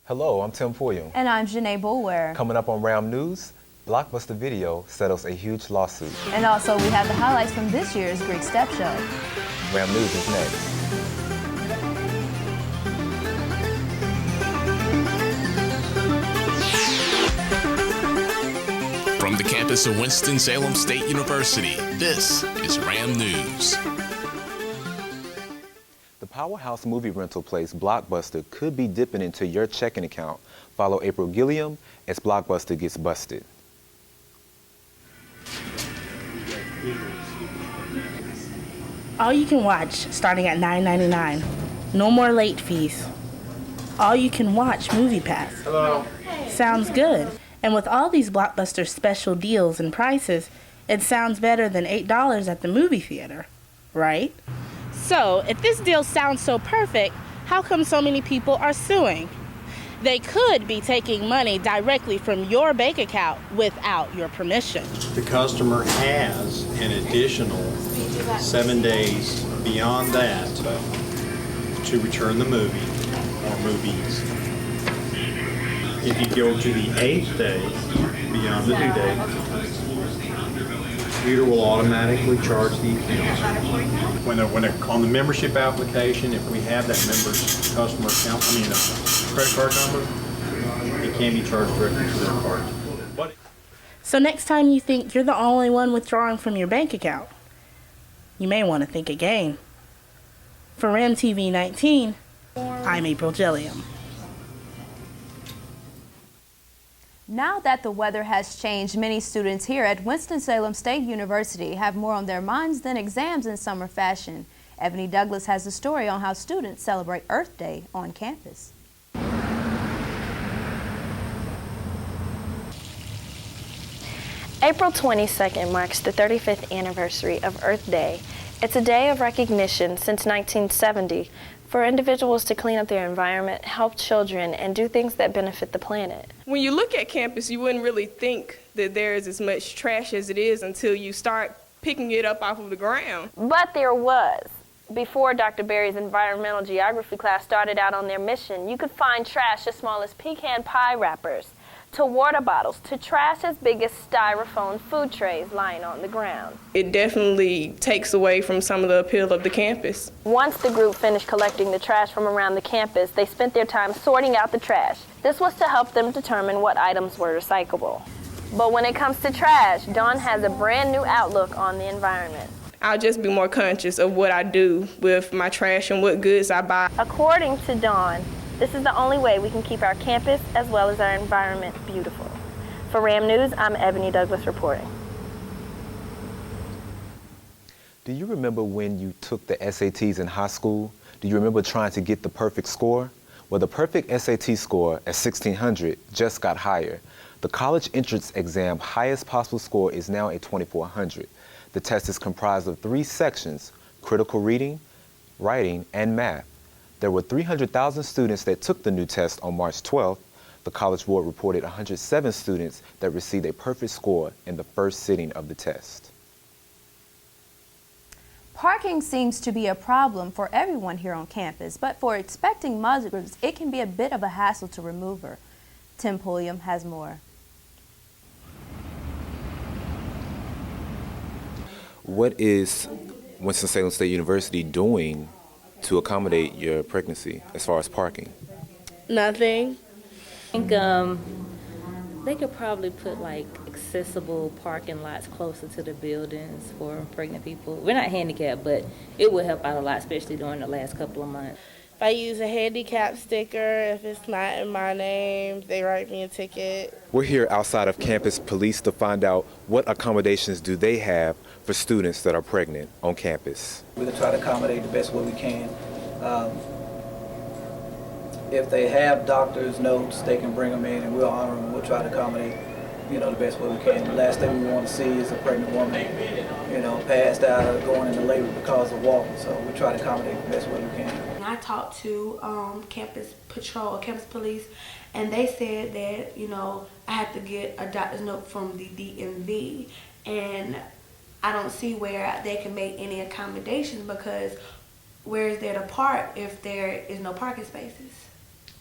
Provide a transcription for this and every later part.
Hello, I'm Tim Pulliam. And I'm Janae Boulware. Coming up on Ram News, Blockbuster Video settles a huge lawsuit. And also we have the highlights from this year's Greek Step Show. Ram News is next. From the campus of Winston-Salem State University, this is Ram News. The powerhouse movie rental place Blockbuster could be dipping into your checking account. Follow April Gilliam as Blockbuster gets busted. All you can watch starting at $9.99. No more late fees. All you can watch Movie Pass. Hello. Sounds good. And with all these Blockbuster special deals and prices, it sounds better than $8 at the movie theater, right? So, if this deal sounds so perfect, how come so many people are suing? They could be taking money directly from your bank account without your permission. The customer has an additional 7 days beyond that to return the movie or movies. If you go to the 8th day, beyond the due date, the computer will automatically charge the account. When they're on the membership application, if we have that member's customer account, credit card number, it can be charged directly to their card. So next time you think you're the only one withdrawing from your bank account, you may want to think again. For Ram TV 19, I'm April Gilliam. Now that the weather has changed, many students here at Winston-Salem State University have more on their minds than exams in summer fashion. Ebony Douglas has a story on how students celebrate Earth Day on campus. April 22nd marks the 35th anniversary of Earth Day. It's a day of recognition since 1970 for individuals to clean up their environment, help children, and do things that benefit the planet. When you look at campus, you wouldn't really think that there is as much trash as it is until you start picking it up off of the ground. But there was. Before Dr. Berry's environmental geography class started out on their mission, you could find trash as small as pecan pie wrappers, to water bottles, to trash as big as styrofoam food trays lying on the ground. It definitely takes away from some of the appeal of the campus. Once the group finished collecting the trash from around the campus, they spent their time sorting out the trash. This was to help them determine what items were recyclable. But when it comes to trash, Dawn has a brand new outlook on the environment. I'll just be more conscious of what I do with my trash and what goods I buy. According to Dawn, this is the only way we can keep our campus as well as our environment beautiful. For Ram News, I'm Ebony Douglas reporting. Do you remember when you took the SATs in high school? Do you remember trying to get the perfect score? Well, the perfect SAT score at 1600 just got higher. The college entrance exam highest possible score is now a 2400. The test is comprised of 3 sections: critical reading, writing, and math. There were 300,000 students that took the new test on March 12th. The College Board reported 107 students that received a perfect score in the first sitting of the test. Parking seems to be a problem for everyone here on campus, but for expecting migrants, it can be a bit of a hassle to remove her. Tim Pulliam has more. What is Winston-Salem State University doing to accommodate your pregnancy as far as parking? Nothing. I think they could probably put like accessible parking lots closer to the buildings for pregnant people. We're not handicapped, but it would help out a lot, especially during the last couple of months. If I use a handicap sticker, if it's not in my name, they write me a ticket. We're here outside of campus police to find out what accommodations do they have for students that are pregnant on campus. We're going to try to accommodate the best way we can. If they have doctor's notes, they can bring them in and we'll honor them. We'll try to accommodate, the best way we can. The last thing we want to see is a pregnant woman, passed out or going into labor because of walking. So we try to accommodate the best way we can. I talked to campus patrol, campus police, and they said that, I have to get a doctor's note from the DMV. And I don't see where they can make any accommodations because where is there to park if there is no parking spaces?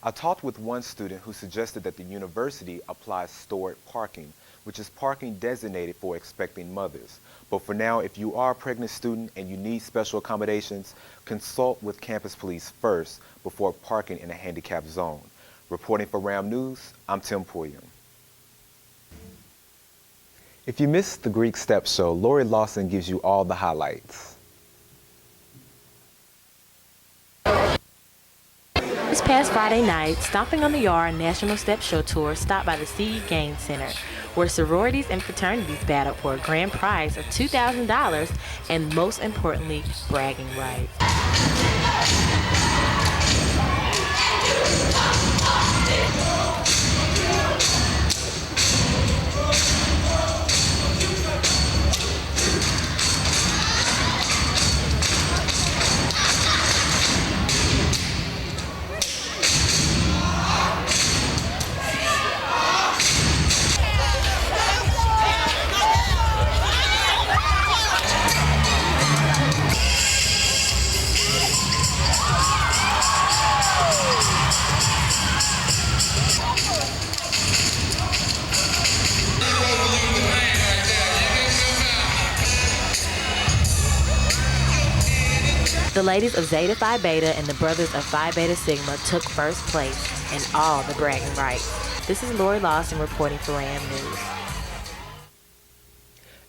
I talked with one student who suggested that the university applies stored parking, which is parking designated for expecting mothers. But for now, if you are a pregnant student and you need special accommodations, consult with campus police first before parking in a handicapped zone. Reporting for RAM News, I'm Tim Pulliam. If you missed the Greek Step Show, Lori Lawson gives you all the highlights. This past Friday night, Stomping on the Yard National Step Show Tour stopped by the CE Gaines Center, where sororities and fraternities battled for a grand prize of $2,000 and, most importantly, bragging rights. The ladies of Zeta Phi Beta and the brothers of Phi Beta Sigma took first place in all the bragging rights. This is Lori Lawson reporting for RAM News.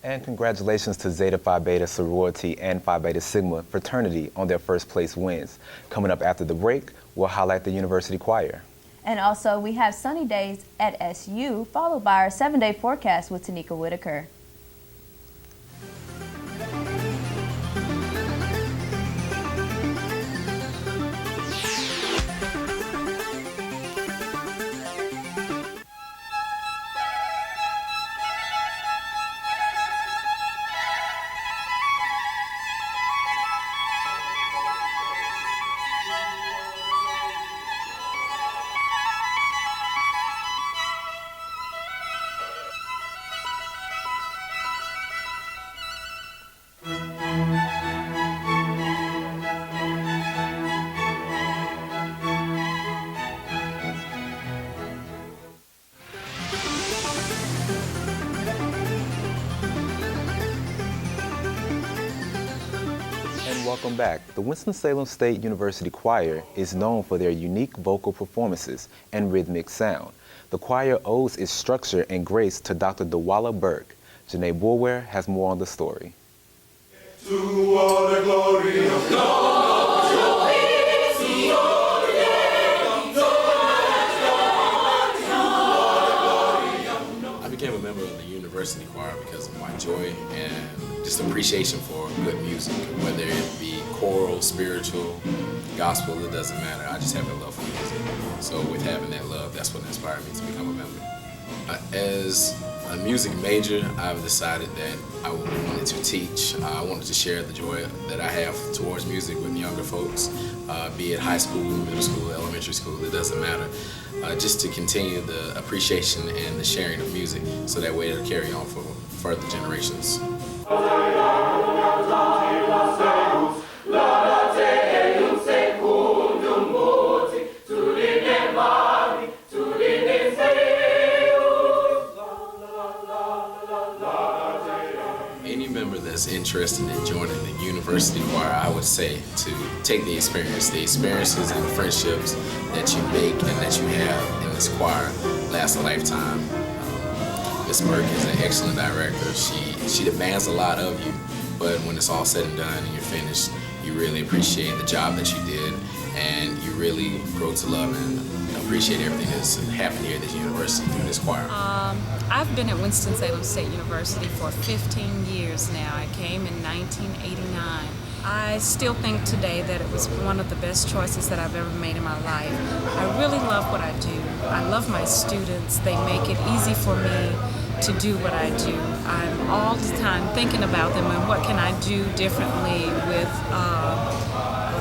And congratulations to Zeta Phi Beta sorority and Phi Beta Sigma fraternity on their first place wins. Coming up after the break, we'll highlight the university choir. And also, we have sunny days at SU, followed by our 7-day forecast with Tanika Whitaker. Welcome back. The Winston-Salem State University Choir is known for their unique vocal performances and rhythmic sound. The choir owes its structure and grace to Dr. Dewala Burke. Janae Boulware has more on the story. To all the glory of God. I became a member of the university choir because of my joy and just appreciation for good music, whether it be choral, spiritual, gospel, it doesn't matter. I just have a love for music. So with having that love, that's what inspired me to become a member. As a music major, I've decided that I wanted to teach. I wanted to share the joy that I have towards music with younger folks, be it high school, middle school, elementary school, it doesn't matter. Just to continue the appreciation and the sharing of music so that way it'll carry on for further generations. Any member that's interested in joining the university choir, I would say to take the experiences and the friendships that you make and that you have in this choir last a lifetime. Ms. Burke is an excellent director. She demands a lot of you, but when it's all said and done and you're finished, you really appreciate the job that you did, and you really grow to love and appreciate everything that's happened here at this university through this choir. I've been at Winston-Salem State University for 15 years now. I came in 1989. I still think today that it was one of the best choices that I've ever made in my life. I really love what I do. I love my students. They make it easy for me to do what I do. I'm all the time thinking about them and what can I do differently with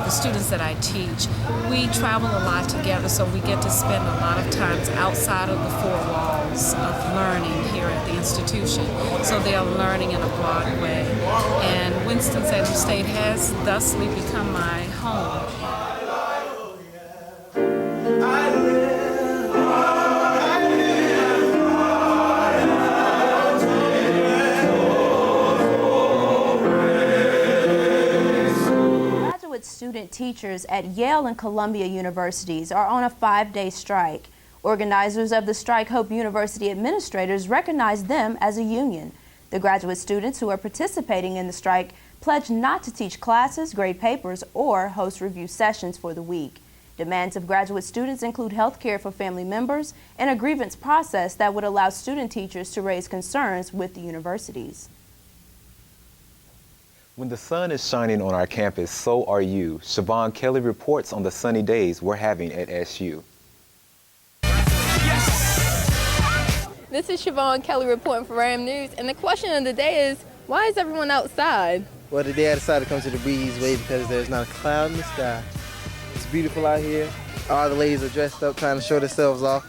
the students that I teach. We travel a lot together, so we get to spend a lot of times outside of the four walls of learning here at the institution. So they are learning in a broad way. And Winston-Salem State has thusly become my home. teachers at Yale and Columbia universities are on a 5-day strike. Organizers of the strike hope university administrators recognize them as a union. The graduate students who are participating in the strike pledge not to teach classes, grade papers, or host review sessions for the week. Demands of graduate students include health care for family members and a grievance process that would allow student teachers to raise concerns with the universities. When the sun is shining on our campus, so are you. Siobhan Kelly reports on the sunny days we're having at SU. This is Siobhan Kelly reporting for RAM News, and the question of the day is, why is everyone outside? Well, today I decided to come to the breezeway because there's not a cloud in the sky. It's beautiful out here. All the ladies are dressed up trying to show themselves off.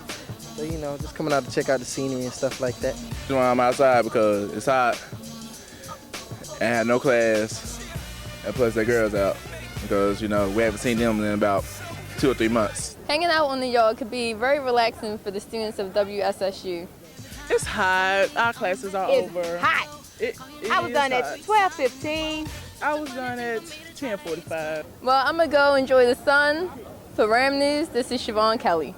So, you know, just coming out to check out the scenery and stuff like that. That's why I'm outside, because it's hot and I have no class, and plus the girls out because, you know, we haven't seen them in about 2 or 3 months. Hanging out on the yard could be very relaxing for the students of WSSU. It's hot. Our classes are over. It's hot. I was done at 12:15. I was done at 10:45. Well, I'm going to go enjoy the sun. For RAM News, this is Siobhan Kelly.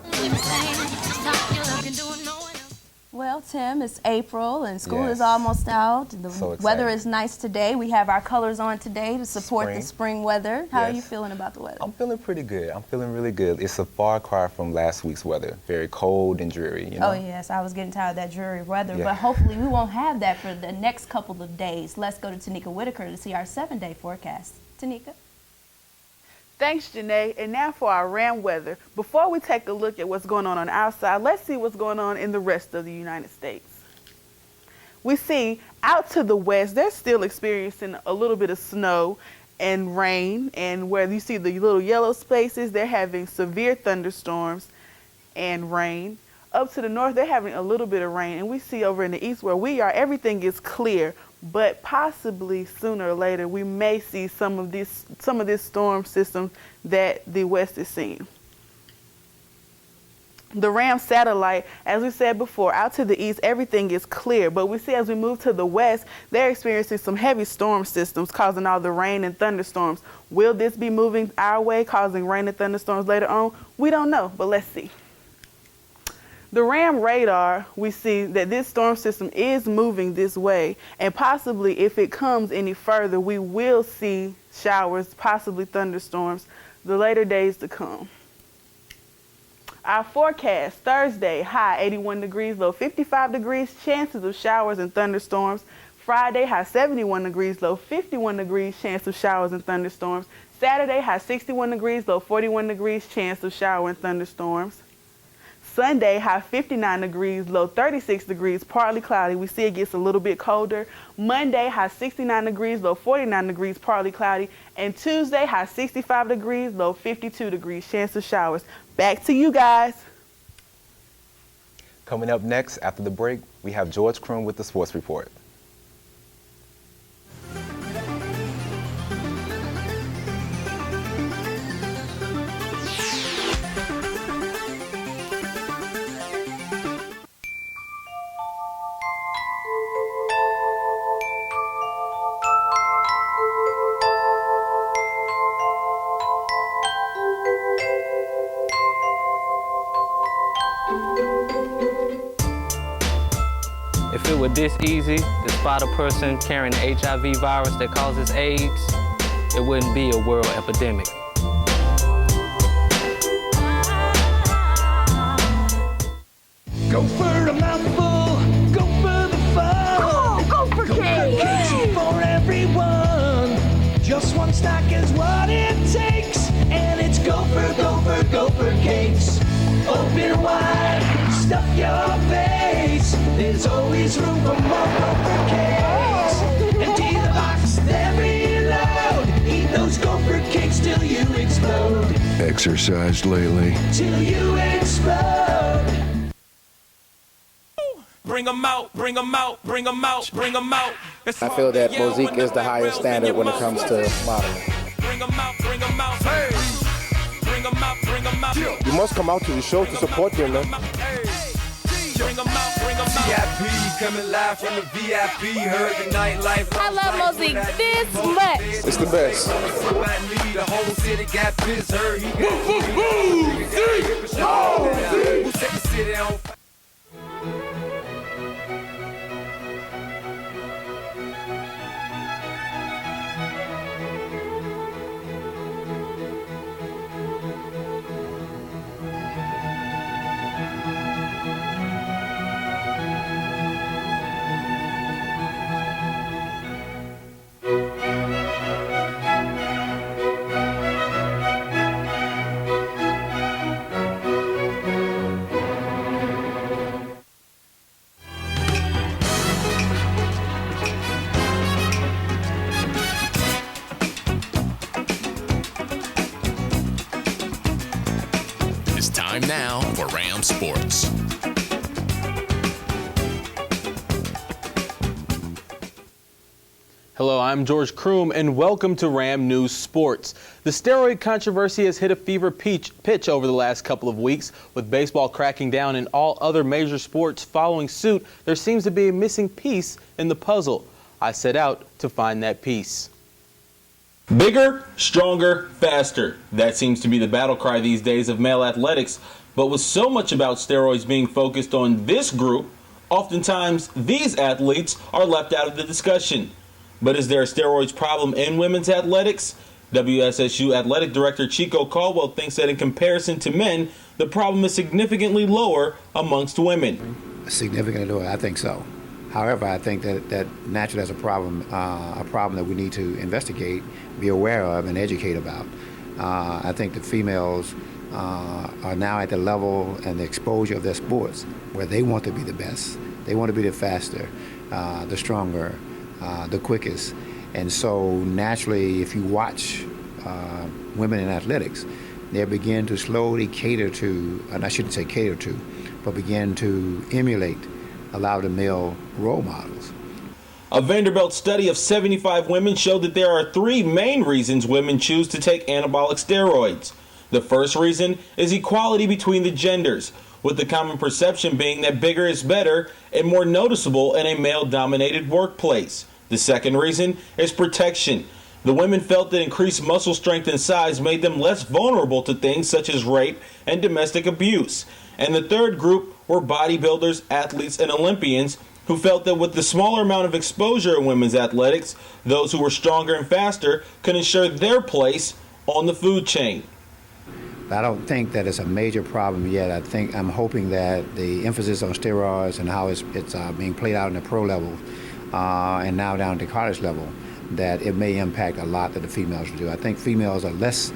Well, Tim, it's April and school Yes. is almost out. The So weather exciting. is nice today. We have our colors on today to support the spring weather. How are Yes. you feeling about the weather? I'm feeling pretty good. I'm feeling really good. It's a far cry from last week's weather. Very cold and dreary, you know? Oh, yes. I was getting tired of that dreary weather, Yeah. but hopefully we won't have that for the next couple of days. Let's go to Tanika Whitaker to see our 7-day forecast. Tanika? Thanks, Janae. And now for our RAM weather. Before we take a look at what's going on our side, let's see what's going on in the rest of the United States. We see out to the west, they're still experiencing a little bit of snow and rain. And where you see the little yellow spaces, they're having severe thunderstorms and rain. Up to the north, they're having a little bit of rain. And we see over in the east where we are, everything is clear. But possibly sooner or later, we may see some of this storm system that the west is seeing. The RAM satellite, as we said before, out to the east, everything is clear. But we see as we move to the west, they're experiencing some heavy storm systems causing all the rain and thunderstorms. Will this be moving our way, causing rain and thunderstorms later on? We don't know, but let's see. The RAM radar, we see that this storm system is moving this way, and possibly if it comes any further, we will see showers, possibly thunderstorms, the later days to come. Our forecast, Thursday, high 81 degrees, low 55 degrees, chances of showers and thunderstorms. Friday, high 71 degrees, low 51 degrees, chance of showers and thunderstorms. Saturday, high 61 degrees, low 41 degrees, chance of shower and thunderstorms. Sunday, high 59 degrees, low 36 degrees, partly cloudy. We see it gets a little bit colder. Monday, high 69 degrees, low 49 degrees, partly cloudy. And Tuesday, high 65 degrees, low 52 degrees, chance of showers. Back to you guys. Coming up next, after the break, we have George Crum with the Sports Report. If it were this easy to spot a person carrying the HIV virus that causes AIDS, it wouldn't be a world epidemic. Go for a mouthful, go for the fun. Come on, go for cake. Cakes for everyone. Just one stack is what it takes, and it's Gopher cakes. Open wide, stuff your face. There's always room for more Gopher cakes. Empty the box, then reload. Eat those Gopher cakes till you explode. Exercised lately? Till you explode. Bring 'em out, bring 'em out, bring 'em out, bring 'em out. I feel that Mosaic is the highest standard when it comes to modeling. Bring 'em out, bring 'em out. Hey. Bring 'em out, bring 'em out. You must come out to the show to support them, man. Bring them out, bring them out. VIP coming live from the VIP. Heard the nightlife. I love music this much. It's the best. The whole city got pissed. Heard he got who set the city on fire. It's time now for Ram Sports. Hello, I'm George Kroom, and welcome to Ram News Sports. The steroid controversy has hit a fever pitch over the last couple of weeks. With baseball cracking down and all other major sports following suit, there seems to be a missing piece in the puzzle. I set out to find that piece. Bigger, stronger, faster. That seems to be the battle cry these days of male athletics. But with so much about steroids being focused on this group, oftentimes these athletes are left out of the discussion. But is there a steroids problem in women's athletics? WSSU Athletic Director Chico Caldwell thinks that in comparison to men, the problem is significantly lower amongst women. Significantly lower, I think so. However, I think that naturally that's a problem that we need to investigate, be aware of, and educate about. I think the females are now at the level and the exposure of their sports where they want to be the best. They want to be the faster, the stronger, the quickest. And so naturally, if you watch women in athletics, they begin to slowly cater to, and I shouldn't say cater to, but begin to emulate a lot of the male role models. A Vanderbilt study of 75 women showed that there are three main reasons women choose to take anabolic steroids. The first reason is equality between the genders, with the common perception being that bigger is better and more noticeable in a male-dominated workplace. The second reason is protection. The women felt that increased muscle strength and size made them less vulnerable to things such as rape and domestic abuse. And the third group were bodybuilders, athletes, and Olympians who felt that with the smaller amount of exposure in women's athletics, those who were stronger and faster could ensure their place on the food chain. I don't think that it's a major problem yet. I'm hoping that the emphasis on steroids and how it's being played out in the pro level and now down to college level, that it may impact a lot that the females do. I think females are less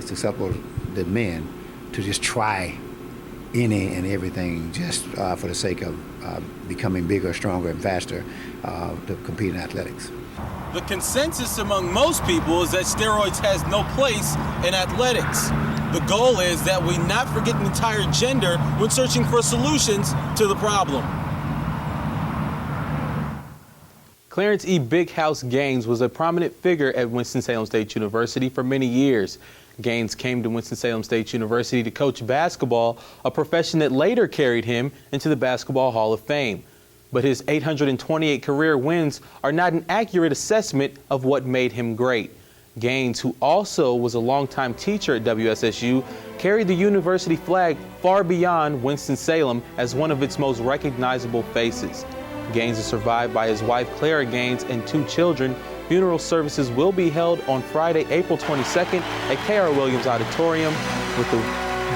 susceptible than men to just try any and everything just for the sake of becoming bigger, stronger, and faster to compete in athletics. The consensus among most people is that steroids has no place in athletics. The goal is that we not forget an entire gender when searching for solutions to the problem. Clarence E. Big House Gaines was a prominent figure at Winston-Salem State University for many years. Gaines came to Winston-Salem State University to coach basketball, a profession that later carried him into the Basketball Hall of Fame. But his 828 career wins are not an accurate assessment of what made him great. Gaines, who also was a longtime teacher at WSSU, carried the university flag far beyond Winston-Salem as one of its most recognizable faces. Gaines is survived by his wife Clara Gaines and 2 children. Funeral services will be held on Friday, April 22nd at K.R. Williams Auditorium, with the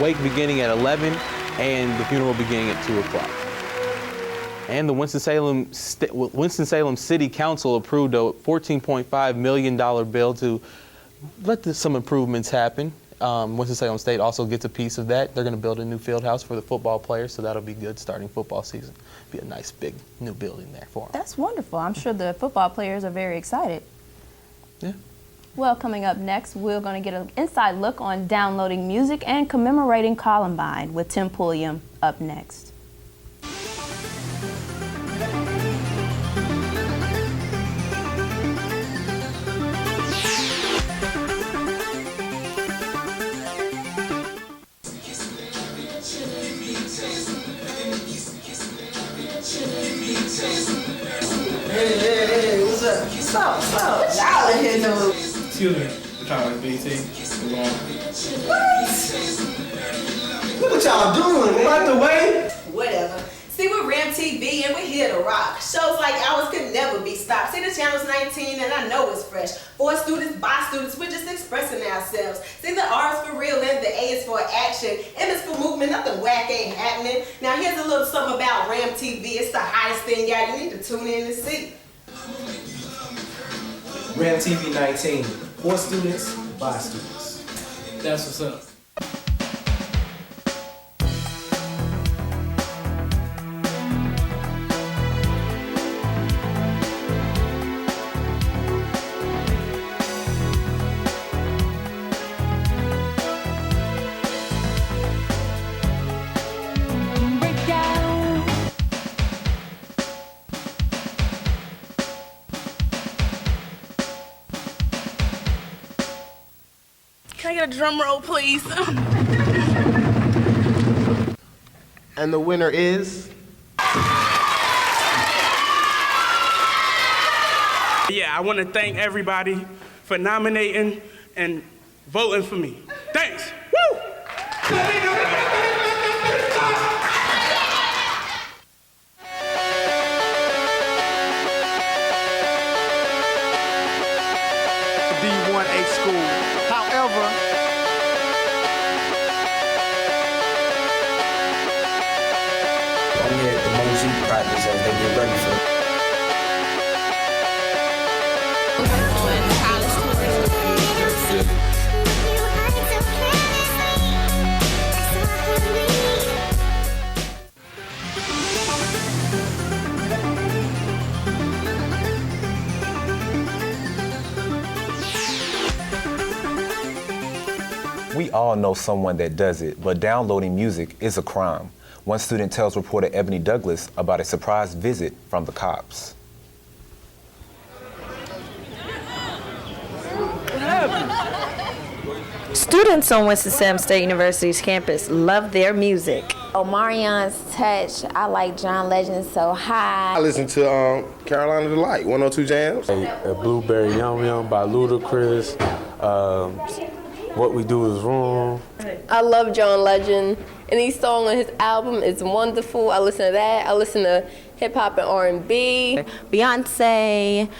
wake beginning at 11 and the funeral beginning at 2 o'clock. And the Winston-Salem City Council approved a $14.5 million bill to let some improvements happen. Winston-Salem State also gets a piece of that. They're going to build a new field house for the football players, so that'll be good starting football season. Be a nice big new building there for them. That's wonderful. I'm sure the football players are very excited. Yeah. Well, coming up next, we're going to get an inside look on downloading music and commemorating Columbine with Tim Pulliam up next. Hey, what's up? What's up? Y'all in here know. Excuse me, I'm trying to like BT. What? Look what y'all doing, man. Out the way. Whatever. See, we're Ram TV and we're here to rock. Shows like ours could never be stopped. See, the channel's 19 and I know it's fresh. For students, by students, we're just expressing ourselves. See, the R is for real and the A is for action. M is for movement, nothing whack ain't happening. Now here's a little something about Ram TV. It's the hottest thing, y'all. You need to tune in and see. Ram TV 19. For students, by students. That's what's up. Can I get a drum roll, please? And the winner is... Yeah, I want to thank everybody for nominating and voting for me. Thanks. Woo! D1A school. However, I'm here at the Moji practice as they get ready for We all know someone that does it, but downloading music is a crime. One student tells reporter Ebony Douglas about a surprise visit from the cops. What happened? Students on Winston-Salem State University's campus love their music. Omarion's Touch. I like John Legend So High. I listen to Carolina Delight, 102 Jams. A Blueberry Yum Yum by Ludacris. What We Do Is Wrong. I love John Legend, and each song on his album is wonderful. I listen to that. I listen to hip hop and R&B. Beyonce,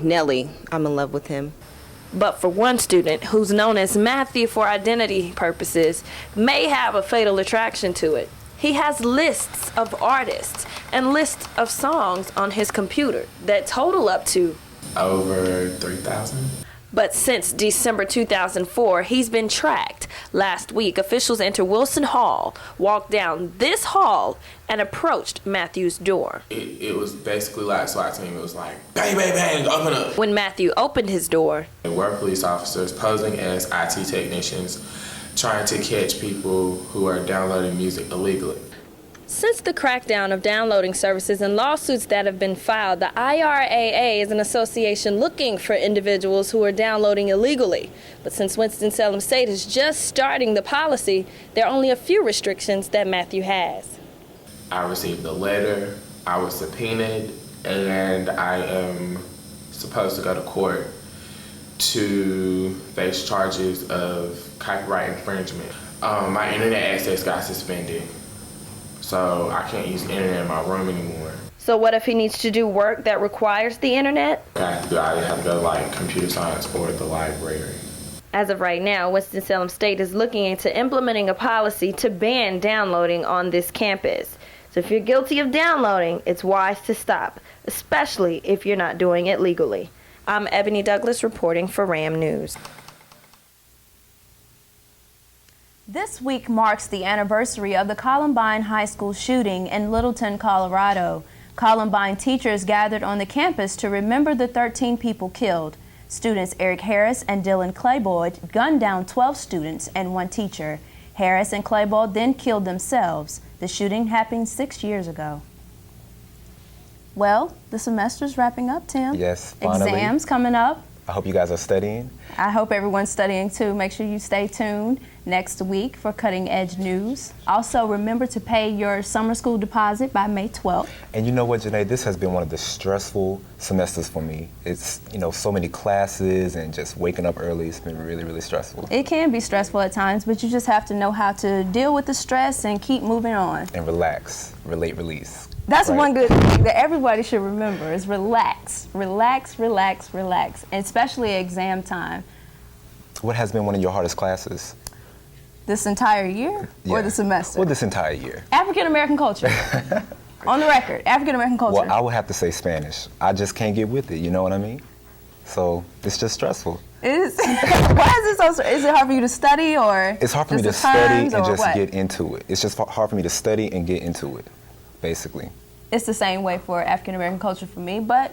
Nelly. I'm in love with him. But for one student, who's known as Matthew for identity purposes, may have a fatal attraction to it. He has lists of artists and lists of songs on his computer that total up to over 3,000. But since December 2004, he's been tracked. Last week, officials entered Wilson Hall, walked down this hall, and approached Matthew's door. It was basically like SWAT team. It was like, bang, bang, bang, open up. When Matthew opened his door, There were police officers posing as IT technicians trying to catch people who are downloading music illegally. since the crackdown of downloading services and lawsuits that have been filed, the IRAA is an association looking for individuals who are downloading illegally. But since Winston-Salem State is just starting the policy, there are only a few restrictions that Matthew has. I received a letter, I was subpoenaed, and I am supposed to go to court to face charges of copyright infringement. My internet access got suspended, so I can't use the internet in my room anymore. So what if he needs to do work that requires the internet? I either have to go to like computer science or the library. As of right now, Winston-Salem State is looking into implementing a policy to ban downloading on this campus. So if you're guilty of downloading, it's wise to stop, especially if you're not doing it legally. I'm Ebony Douglas reporting for RAM News. This week marks the anniversary of the Columbine High School shooting in Littleton, Colorado. Columbine teachers gathered on the campus to remember the 13 people killed. Students Eric Harris and Dylan Clayboyd gunned down 12 students and one teacher. Harris and Clayboyd then killed themselves. The shooting happened 6 years ago. Well, the semester's wrapping up, Tim. Yes, finally. Exams coming up. I hope you guys are studying. I hope everyone's studying too. Make sure you stay tuned next week for Cutting Edge News. Also, remember to pay your summer school deposit by May 12th. And you know what, Janae, this has been one of the stressful semesters for me. It's, so many classes and just waking up early. It's been really, really stressful. It can be stressful at times, but you just have to know how to deal with the stress and keep moving on. And relax, relate, release. That's right? one good thing that everybody should remember is relax, relax, relax, relax, and especially exam time. What has been one of your hardest classes? This entire year or the semester? Well, this entire year. African American culture. On the record, African American culture. Well, I would have to say Spanish. I just can't get with it, you know what I mean? So it's just stressful. Why is it so? Is it hard for you to study or? It's hard for me to study and just get into it. It's just hard for me to study and get into it, basically. It's the same way for African American culture for me, but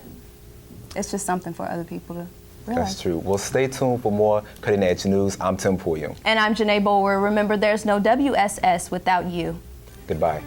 it's just something for other people to realize. That's true. Well, stay tuned for more Cutting Edge News. I'm Tim Pulliam. And I'm Janae Bower. Remember, there's no WSS without you. Goodbye.